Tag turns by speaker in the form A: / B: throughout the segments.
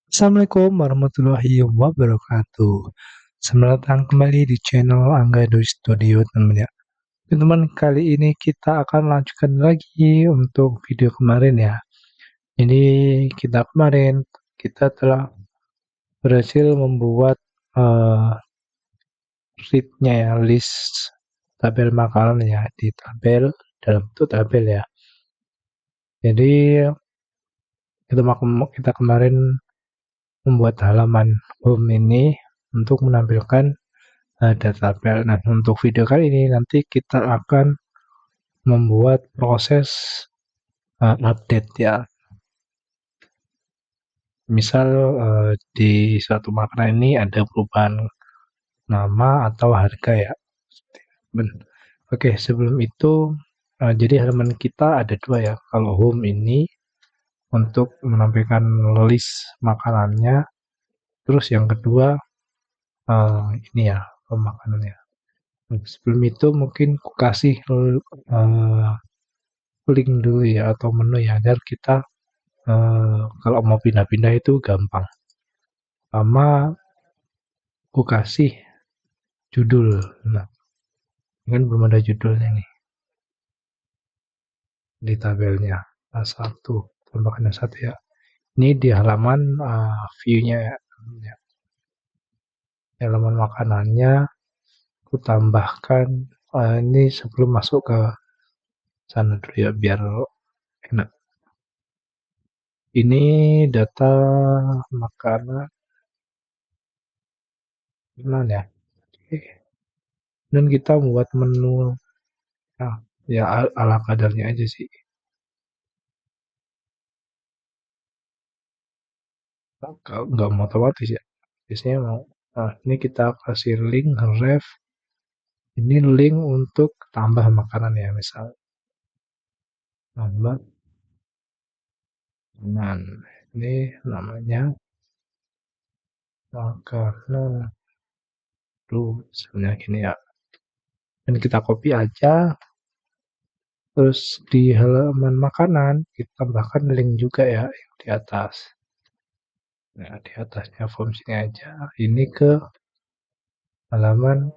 A: Assalamualaikum warahmatullahi wabarakatuh. Selamat datang kembali di channel Angga Dwi Studio teman ya. Teman-teman, kali ini kita akan lanjutkan lagi untuk video kemarin ya. Ini kita telah berhasil membuat sheet-nya ya, list tabel makanan ya, di tabel dalam bentuk tabel ya. Jadi kita kemarin membuat halaman home ini untuk menampilkan ada tabel. Nah, untuk video kali ini nanti kita akan membuat proses update ya. Misal di suatu makanan ini ada perubahan nama atau harga ya. Oke, sebelum itu jadi halaman kita ada dua ya. Kalau home ini untuk menampilkan list makanannya, terus yang kedua ini ya makanannya. Sebelum itu mungkin aku kasih link dulu ya atau menu ya agar kita kalau mau pindah-pindah itu gampang. Sama aku kasih judul. Nah, ini kan belum ada judulnya nih di tabelnya. A1, tambahkan A1 ya. Ini di halaman view-nya ya. Halaman makanannya aku tambahkan ini sebelum masuk ke sana dulu ya biar enak. Ini data makanan gimana ya? Oke. Dan kita membuat menu ya ala kadarnya aja sih. Nggak mau otomatis ya. Biasanya mau. Nah, ini kita kasih link ref. Ini link untuk tambah makanan ya, misal tambah makanan. Ini namanya makanan tuh misalnya gini ya. Dan kita copy aja. Terus di halaman makanan kita tambahkan link juga ya yang di atas. Nah, di atasnya form sini aja. Ini ke halaman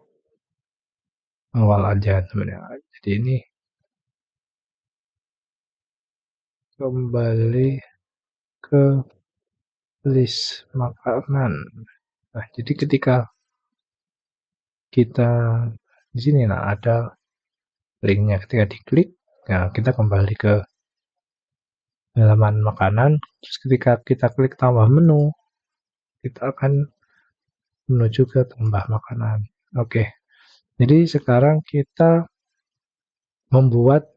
A: awal aja teman-teman. Jadi ini kembali ke list makanan. Nah, jadi ketika kita di sini ada linknya, ketika diklik, nah kita kembali ke halaman makanan. Terus ketika kita klik tambah menu, kita akan menuju ke tambah makanan. Oke, jadi sekarang kita membuat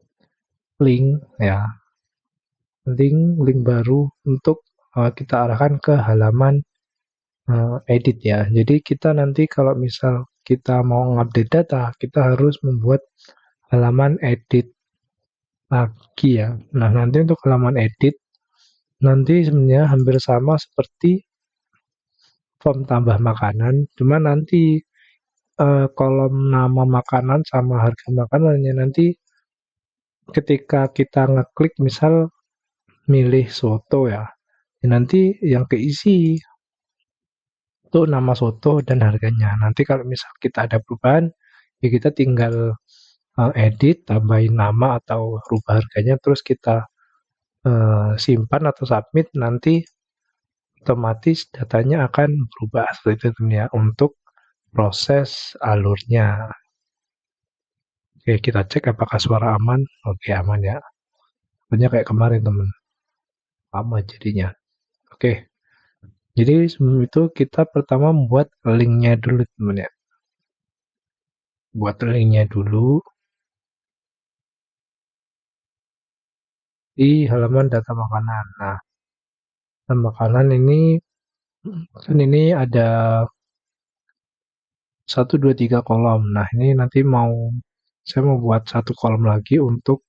A: link ya, link baru untuk kita arahkan ke halaman edit ya. Jadi kita nanti kalau misal kita mau ngupdate data, kita harus membuat halaman edit lagi ya. Nah, nanti untuk halaman edit nanti sebenarnya hampir sama seperti form tambah makanan, cuma nanti kolom nama makanan sama harga makanannya nanti ketika kita ngeklik misal milih soto ya, nanti yang keisi itu nama soto dan harganya. Nanti kalau misal kita ada perubahan, ya kita tinggal edit, tambahin nama atau rubah harganya, terus kita simpan atau submit, nanti otomatis datanya akan berubah seperti itu ya untuk proses alurnya. Oke, kita cek apakah suara aman. Oke, aman ya. Pokoknya kayak kemarin teman, sama jadinya. Oke, jadi sebelum itu kita pertama membuat linknya dulu teman ya. Buat linknya dulu di halaman data makanan. Nah, makanan ini kan ini ada 1, 2, 3 kolom. Nah, ini nanti saya mau buat satu kolom lagi untuk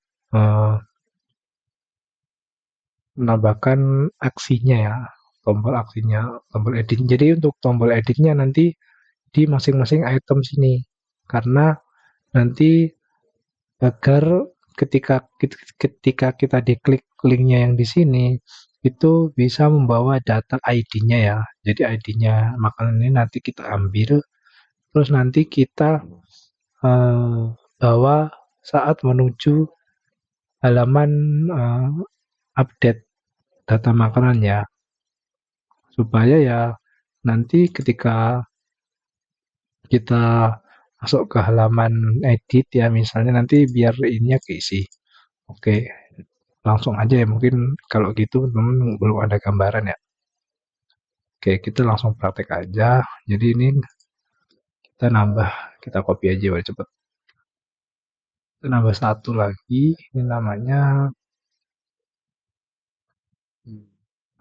A: menambahkan aksinya ya, tombol aksinya, tombol edit. Jadi untuk tombol editnya nanti di masing-masing item sini, karena nanti agar ketika kita diklik linknya yang di sini, itu bisa membawa data ID-nya ya. Jadi ID-nya makanan ini nanti kita ambil, terus nanti kita eh, bawa saat menuju halaman eh, update data makanan ya, supaya ya nanti ketika kita masuk ke halaman edit ya misalnya nanti biar ininya keisi. Oke, langsung aja ya mungkin kalau gitu teman belum ada gambaran ya. Oke, kita langsung praktek aja. Jadi ini kita nambah, kita copy aja biar cepet. Kita nambah satu lagi, ini namanya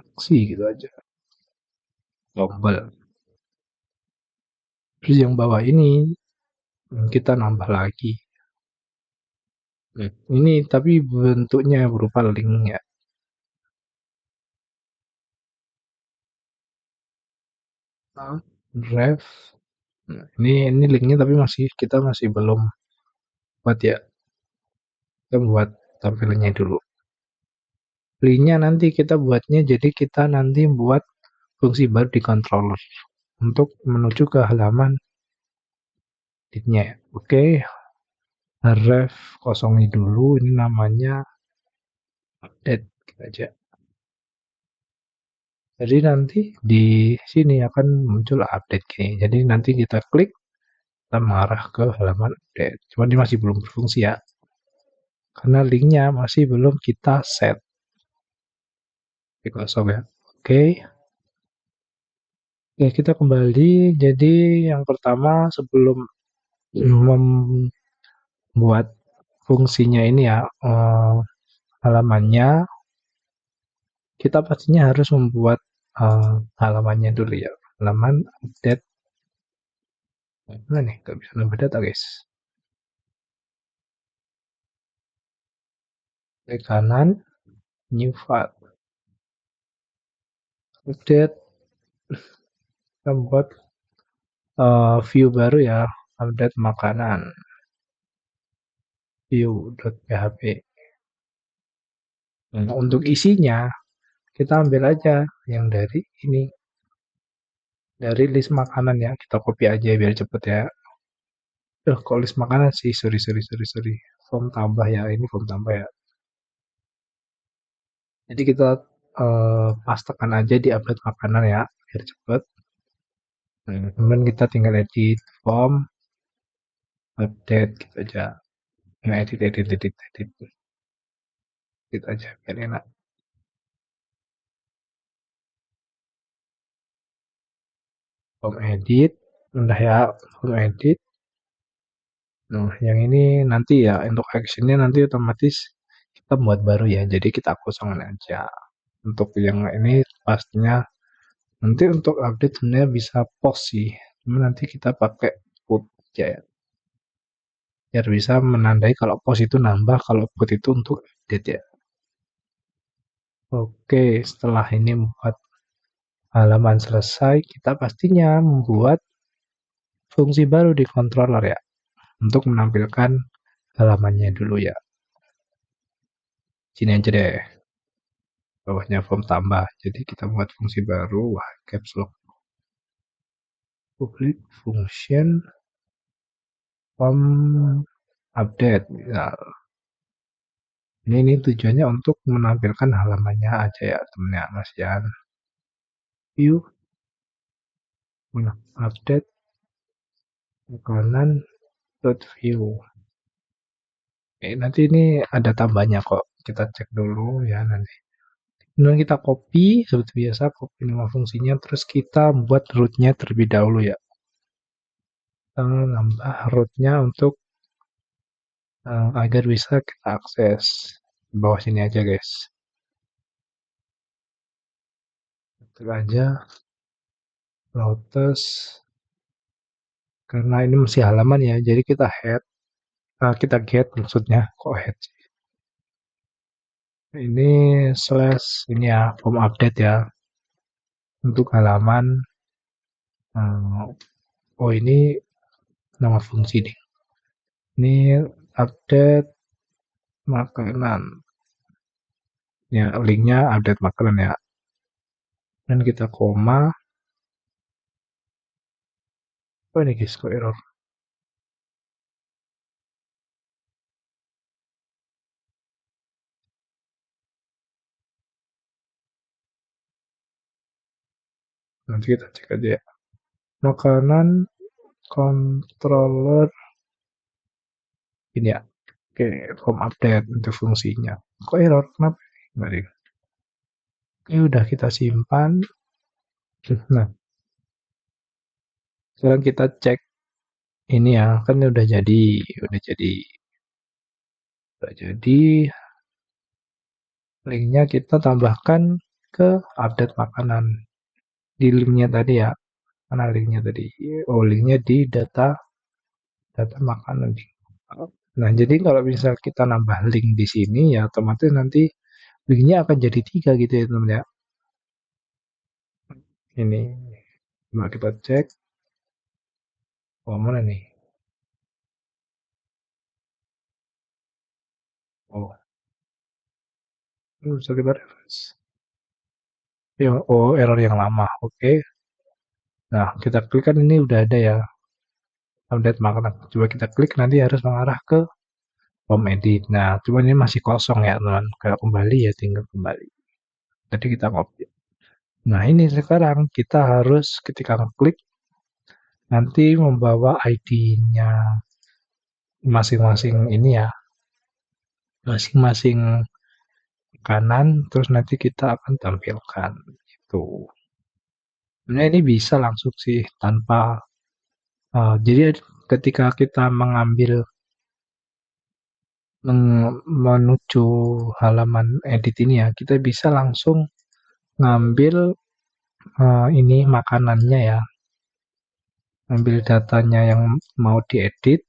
A: aksi gitu aja, global. Terus yang bawah ini kita nambah lagi. Ini tapi bentuknya berupa link ya. Ref. Nah, ini linknya tapi kita masih belum buat ya. Kita buat tampilannya dulu. Linknya nanti kita buatnya jadi kita nanti buat fungsi baru di controller untuk menuju ke halaman editnya. Oke, ref kosongin dulu. Ini namanya update gitu aja. Jadi nanti di sini akan muncul update gini. Jadi nanti kita klik, kita mengarah ke halaman update. Cuma ini masih belum berfungsi ya, karena linknya masih belum kita set. Oke, kosong ya. Oke, oke kita kembali. Jadi yang pertama sebelum membuat fungsinya ini ya, halamannya, kita pastinya harus membuat halamannya dulu ya. Halaman update. Mana nih? Gak bisa nambah data guys. Klik kanan, new file. Update, kita buat view baru ya, update makanan. View.php. Nah, untuk isinya, kita ambil aja yang dari ini. Dari list makanan ya, kita copy aja biar cepet ya. Kok list makanan sih, sorry. Form tambah ya, ini form tambah ya. Jadi kita pastekan aja di update makanan ya, biar cepet. Kemudian kita tinggal edit form, update gitu aja. Nah, edit aja biar enak. Form edit, udah ya, form edit. Nah, yang ini nanti ya, untuk actionnya nanti otomatis kita buat baru ya, jadi kita kosongin aja. Untuk yang ini pastinya nanti untuk update sebenarnya bisa post sih, cuma nanti kita pakai put aja ya, biar bisa menandai kalau post itu nambah, kalau put itu untuk update ya. Oke, setelah ini membuat halaman selesai, kita pastinya membuat fungsi baru di controller ya, untuk menampilkan halamannya dulu ya. Sini aja deh, bawahnya form tambah. Jadi kita buat fungsi baru, wah caps lock. Public function form update. Misal. Ini tujuannya untuk menampilkan halamannya aja ya temennya Mas Yan. View, update, kanan, view. Nanti ini ada tambahnya kok. Kita cek dulu ya nanti. Kemudian kita copy seperti biasa, copy nama fungsinya, terus kita buat rootnya terlebih dahulu ya. Kita nambah rootnya untuk agar bisa kita akses. Di bawah sini aja guys. Ketik aja Lotus, karena ini masih halaman ya, jadi kita kita get maksudnya, kok head sih. Ini slash ini ya, form update ya, untuk halaman. Oh ini nama fungsi nih. Ini update makanan. Ya, linknya update makanan ya. Dan kita koma. Oh ini guys, kok error? Nanti kita cek aja ya. Makanan controller ini ya. Oke, form update untuk fungsinya. Kok error? Kenapa? Nggak deh. Oke, udah kita simpan. Nah, sekarang kita cek ini ya, kan udah jadi, udah jadi, udah jadi. Linknya kita tambahkan ke update makanan di linknya tadi ya. Mana linknya tadi? Oh, linknya di data makanan. Nah, jadi kalau misal kita nambah link di sini ya otomatis nanti linknya akan jadi 3 gitu ya teman ya. Ini, coba kita cek. Oh, mana nih? Oh, ini bisa kita reference. Oh, error yang lama. Oke. Nah, kita klik kan ini udah ada ya update makanan. Coba kita klik nanti harus mengarah ke home edit. Nah, cuma ini masih kosong ya teman. Kalau kembali ya tinggal kembali. Tadi kita copy. Nah, ini sekarang kita harus ketika klik nanti membawa ID-nya masing-masing ini ya, masing-masing kanan, terus nanti kita akan tampilkan itu. Sebenarnya ini bisa langsung sih tanpa jadi ketika kita menuju halaman edit ini ya, kita bisa langsung ngambil ini makanannya ya, ambil datanya yang mau diedit.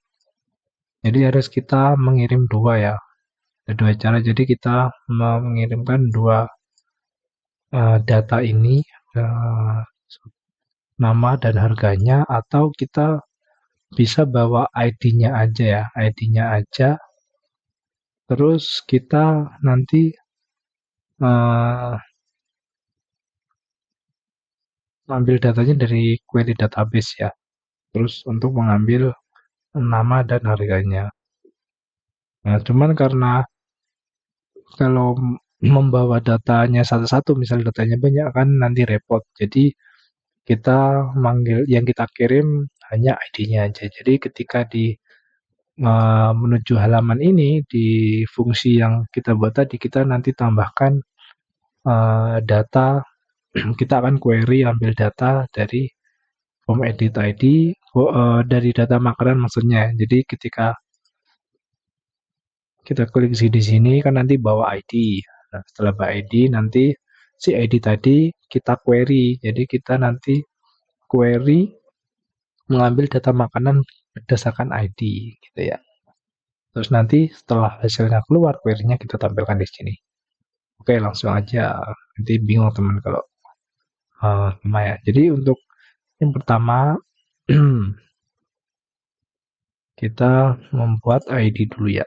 A: Jadi harus kita mengirim dua ya, ada dua cara. Jadi kita mengirimkan dua data ini, uh, nama dan harganya, atau kita bisa bawa ID-nya aja ya, ID-nya aja. Terus kita nanti ambil datanya dari query database ya. Terus untuk mengambil nama dan harganya. Nah, cuman karena kalau membawa datanya satu-satu, misal datanya banyak kan nanti repot. Jadi kita manggil yang kita kirim hanya ID-nya aja. Jadi ketika menuju halaman ini di fungsi yang kita buat tadi, kita nanti tambahkan data. Kita akan query ambil data dari form edit ID, dari data makanan maksudnya. Jadi ketika kita klik di sini kan nanti bawa ID. Nah, setelah bawa ID nanti si ID tadi kita query. Jadi kita nanti query mengambil data makanan berdasarkan ID gitu ya. Terus nanti setelah hasilnya keluar, query-nya kita tampilkan di sini. Oke, langsung aja. Nanti bingung teman kalau ya. Jadi untuk yang pertama kita membuat ID dulu ya.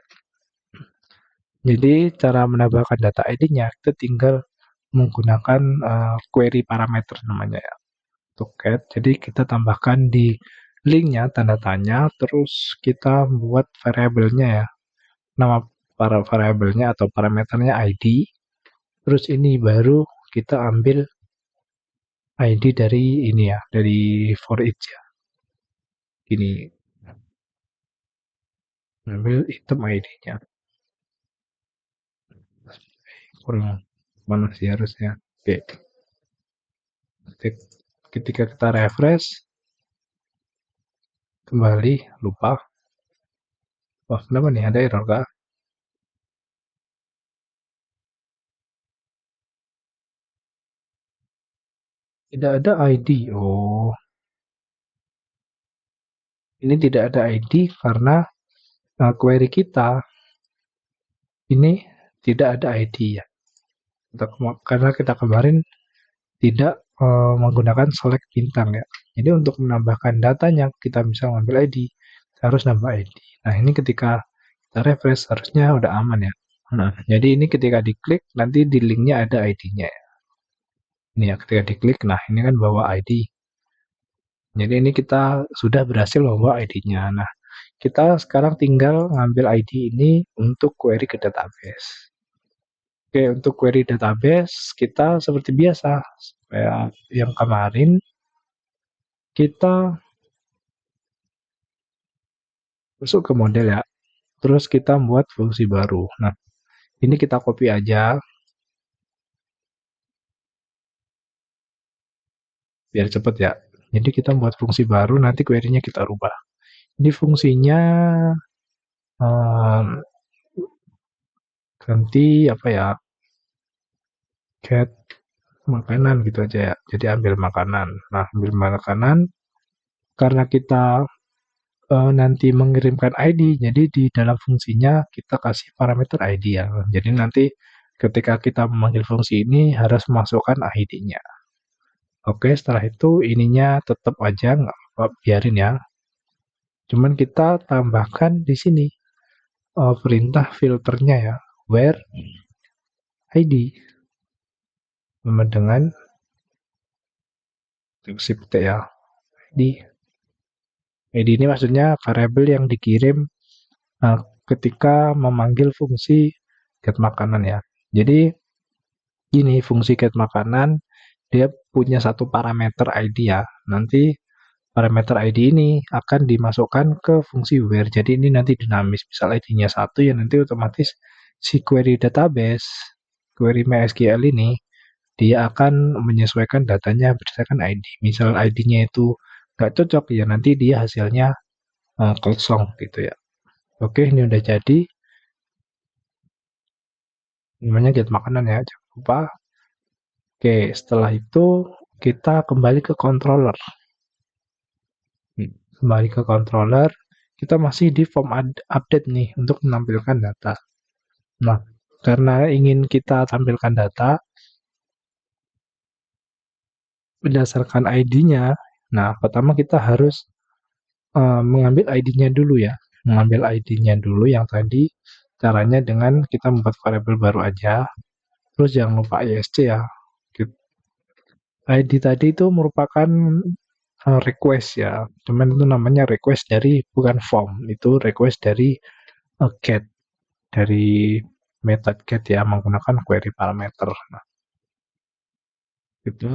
A: Jadi cara menambahkan data ID-nya kita tinggal menggunakan query parameter namanya ya. Untuk get, jadi kita tambahkan di linknya tanda tanya, terus kita buat variabelnya ya. Nama para variabelnya atau parameternya ID. Terus ini baru kita ambil ID dari ini ya, dari for each ya. Ini ambil item ID-nya. Kurang mana sih harusnya. Oke. Ketika kita refresh, kembali, lupa. Wah, kenapa nih? Ada error kah? Tidak ada ID. Oh, ini tidak ada ID karena query kita ini tidak ada ID ya. Karena kita kemarin tidak menggunakan select bintang ya. Jadi untuk menambahkan datanya kita bisa mengambil ID, harus nambah ID. Nah ini ketika kita refresh harusnya udah aman ya. Nah, jadi ini ketika diklik, nanti di linknya ada ID-nya. Ini ya, ketika diklik, nah ini kan bawa ID. Jadi ini kita sudah berhasil bawa ID-nya. Nah, kita sekarang tinggal ngambil ID ini untuk query ke database. Oke, untuk query database, kita seperti biasa. Kayak yang kemarin, kita masuk ke model ya. Terus kita buat fungsi baru. Nah, ini kita copy aja, biar cepet ya. Jadi kita buat fungsi baru, nanti query-nya kita rubah. Ini fungsinya um, ganti apa ya, get makanan gitu aja ya. Jadi ambil makanan. Nah, ambil makanan karena kita nanti mengirimkan ID, jadi di dalam fungsinya kita kasih parameter ID ya. Jadi nanti ketika kita memanggil fungsi ini harus masukkan ID-nya. Oke, setelah itu ininya tetap aja nggak apa, biarin ya. Cuman kita tambahkan di sini perintah filternya ya, where ID sama dengan shift ya. ID ini maksudnya variabel yang dikirim ketika memanggil fungsi get makanan ya. Jadi ini fungsi get makanan dia punya satu parameter ID ya. Nanti parameter ID ini akan dimasukkan ke fungsi where. Jadi ini nanti dinamis. Misal ID-nya 1 ya nanti otomatis si query database, query MySQL ini dia akan menyesuaikan datanya berdasarkan ID. Misal ID-nya itu nggak cocok ya nanti dia hasilnya kosong gitu ya. Oke, ini udah jadi. Namanya get makanan ya, jangan lupa. Oke, setelah itu kita kembali ke controller. Kembali ke controller, kita masih di form update nih untuk menampilkan data. Nah, karena ingin kita tampilkan data berdasarkan ID-nya, nah pertama kita harus mengambil ID-nya dulu ya. Mengambil ID-nya dulu yang tadi caranya dengan kita membuat variabel baru aja. Terus jangan lupa ISC ya. ID tadi itu merupakan request ya. Cuman itu namanya request dari bukan form, itu request dari get dari method get ya menggunakan query parameter. Nah, itu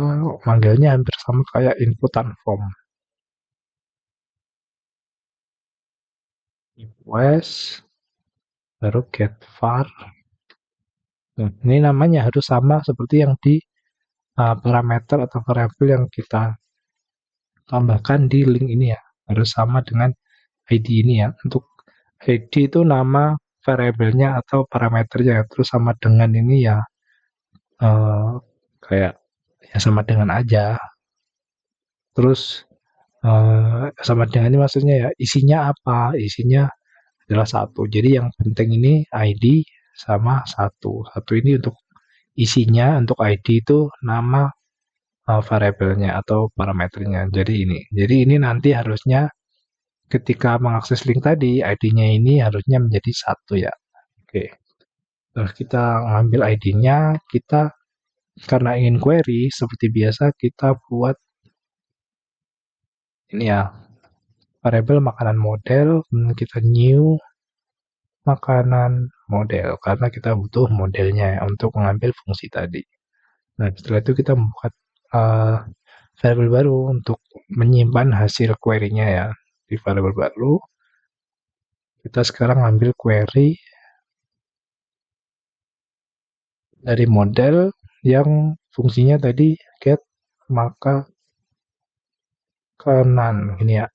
A: manggilnya hampir sama kayak inputan form. Request baru get var. Nah, ini namanya harus sama seperti yang di parameter atau variabel yang kita tambahkan di link ini ya. Harus sama dengan ID ini ya. Untuk ID itu nama variabelnya atau parameternya. Terus sama dengan ini ya kayak ya sama dengan aja. Terus sama dengan ini maksudnya ya isinya apa? Isinya adalah satu. Jadi yang penting ini ID sama satu. Satu ini untuk isinya, untuk ID itu nama variabelnya atau parameternya. Jadi ini nanti harusnya ketika mengakses link tadi, ID-nya ini harusnya menjadi satu ya. Oke. Terus kita ngambil ID-nya, kita karena ingin query seperti biasa kita buat ini ya variabel makanan model, kita new makanan model karena kita butuh modelnya ya, untuk mengambil fungsi tadi. Nah, setelah itu kita membuat uh, variabel baru untuk menyimpan hasil query-nya ya. Di variabel baru, kita sekarang ambil query dari model yang fungsinya tadi get makanan ini ya.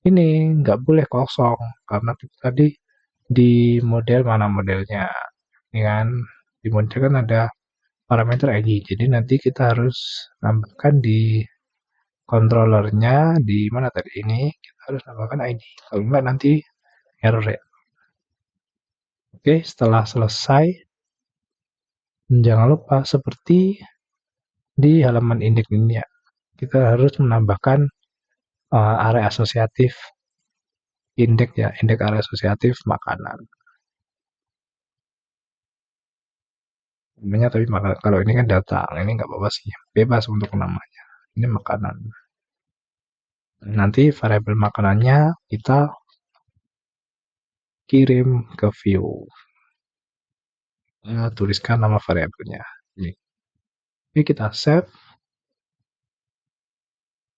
A: Ini nggak boleh kosong karena tadi di model mana modelnya, ini kan di model kan ada parameter ID. Jadi nanti kita harus nambahkan di controllernya di mana tadi ini kita harus nambahkan ID. Kalau enggak nanti error ya. Oke, setelah selesai jangan lupa seperti di halaman index ini ya, kita harus menambahkan array asosiatif indeks ya, indeks area asosiatif makanan. Namanya tapi kalau ini kan data, ini nggak apa-apa sih, bebas untuk namanya. Ini makanan. Nanti variabel makanannya kita kirim ke view. Tuliskan nama variabelnya. Ini kita save.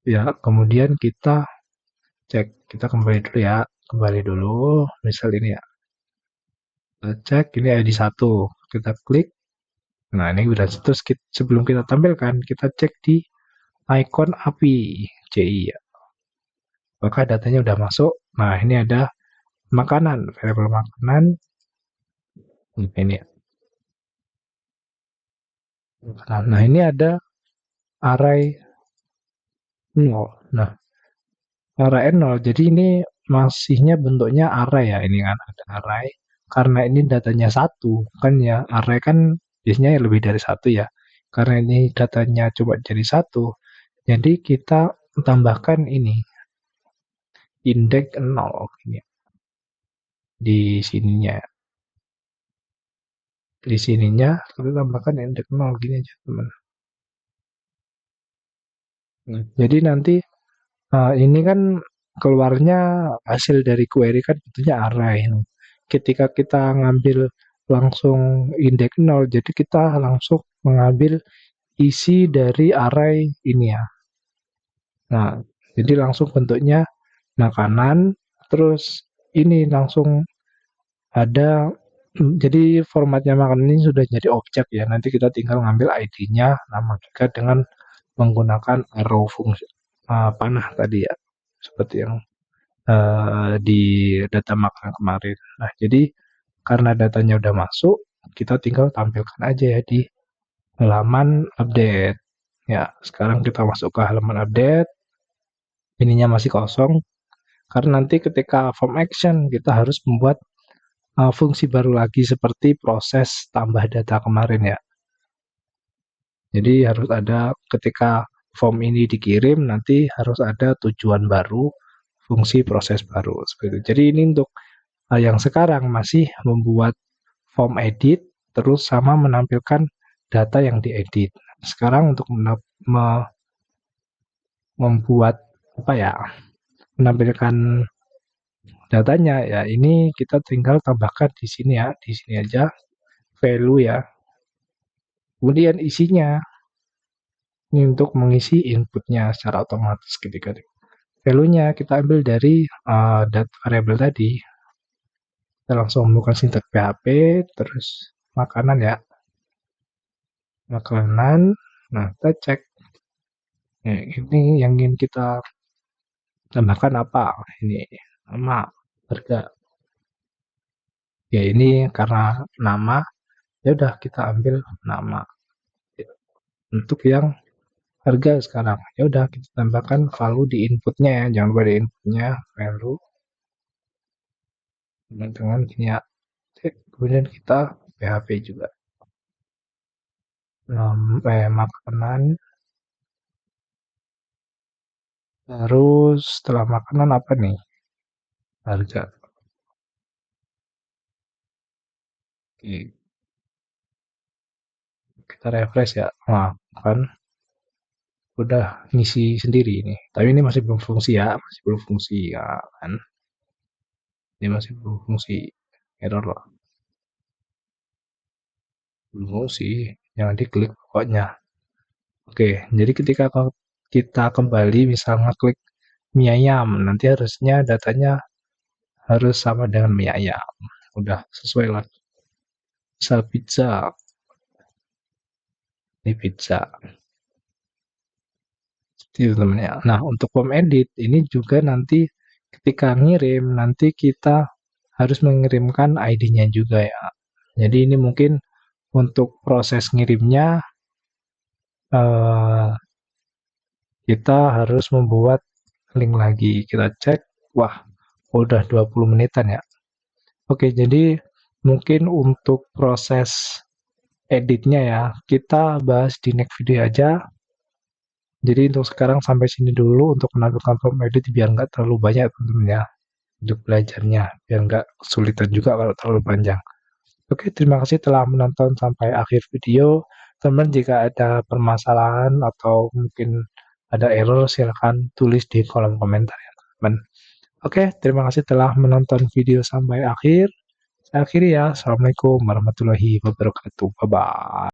A: Ya, kemudian kita cek. Kita kembali dulu ya. Kembali dulu. Misal ini ya. Kita cek, ini ID 1. Kita klik. Nah, ini udah. Terus sebelum kita tampilkan, kita cek di icon API CI ya. Apakah datanya udah masuk? Nah, ini ada makanan, variabel makanan. Ini ya. Nah, ini ada array 0. Nah, array 0. Jadi ini masihnya bentuknya array ya. Ini kan ada array. Karena ini datanya satu kan ya. Array kan biasanya lebih dari satu ya. Karena ini datanya coba jadi satu. Jadi kita tambahkan ini indeks 0 ini di sininya. Di sininya kita tambahkan indeks 0 gini aja teman. Jadi nanti ini kan keluarnya hasil dari query kan tentunya array. Ketika kita ngambil langsung indeks 0, jadi kita langsung mengambil isi dari array ini ya. Nah, jadi langsung bentuknya makanan, terus ini langsung ada, jadi formatnya makanan ini sudah jadi objek ya. Nanti kita tinggal ngambil ID-nya, nama kita dengan menggunakan arrow fungsi panah tadi ya, seperti yang di data makanan kemarin. Nah, jadi karena datanya udah masuk, kita tinggal tampilkan aja ya di halaman update. Ya, sekarang kita masuk ke halaman update. Ininya masih kosong. Karena nanti ketika form action, kita harus membuat fungsi baru lagi seperti proses tambah data kemarin ya. Jadi harus ada ketika form ini dikirim, nanti harus ada tujuan baru, fungsi proses baru. Seperti itu. Jadi ini untuk yang sekarang masih membuat form edit, terus sama menampilkan data yang diedit. Sekarang untuk membuat apa ya, menampilkan datanya ya ini kita tinggal tambahkan di sini ya, di sini aja value ya. Kemudian isinya ini untuk mengisi inputnya secara otomatis ketika value-nya kita ambil dari variabel tadi. Kita langsung melakukan sintak PHP terus makanan ya. Makanan. Nah, kita cek. Nah, ini yang ingin kita tambahkan apa? Ini nama, harga. Ya ini karena nama, ya udah kita ambil nama. Untuk yang harga sekarang, ya udah kita tambahkan value di inputnya ya, jangan lupa di inputnya value dengan gini ya. Kemudian kita PHP juga. Makanan. Terus setelah makanan apa nih? Harga. Oke. Kita refresh ya. Nah, kan udah ngisi sendiri ini. Tapi ini masih belum fungsi ya, masih belum fungsi ya kan. Ini masih belum fungsi. Error loh. Belum fungsi. Jangan diklik pokoknya. Oke, jadi ketika kita kembali misal ngeklik mie ayam, nanti harusnya datanya harus sama dengan mie ayam. Udah sesuai lah. Misal pizza. Ini pizza. Itu temennya. Nah, untuk form edit ini juga nanti ketika ngirim, nanti kita harus mengirimkan ID-nya juga ya. Jadi ini mungkin untuk proses ngirimnya kita harus membuat link lagi. Kita cek, wah udah 20 menitan ya. Oke, jadi mungkin untuk proses editnya ya, kita bahas di next video aja. Jadi untuk sekarang sampai sini dulu untuk menampilkan form edit biar nggak terlalu banyak teman-teman ya. untuk belajarnya, biar nggak kesulitan juga kalau terlalu panjang. Oke, terima kasih telah menonton sampai akhir video. Teman, jika ada permasalahan atau mungkin ada error, silahkan tulis di kolom komentar ya teman. Oke, terima kasih telah menonton video sampai akhir. Saya akhiri ya. Assalamualaikum warahmatullahi wabarakatuh. Bye-bye.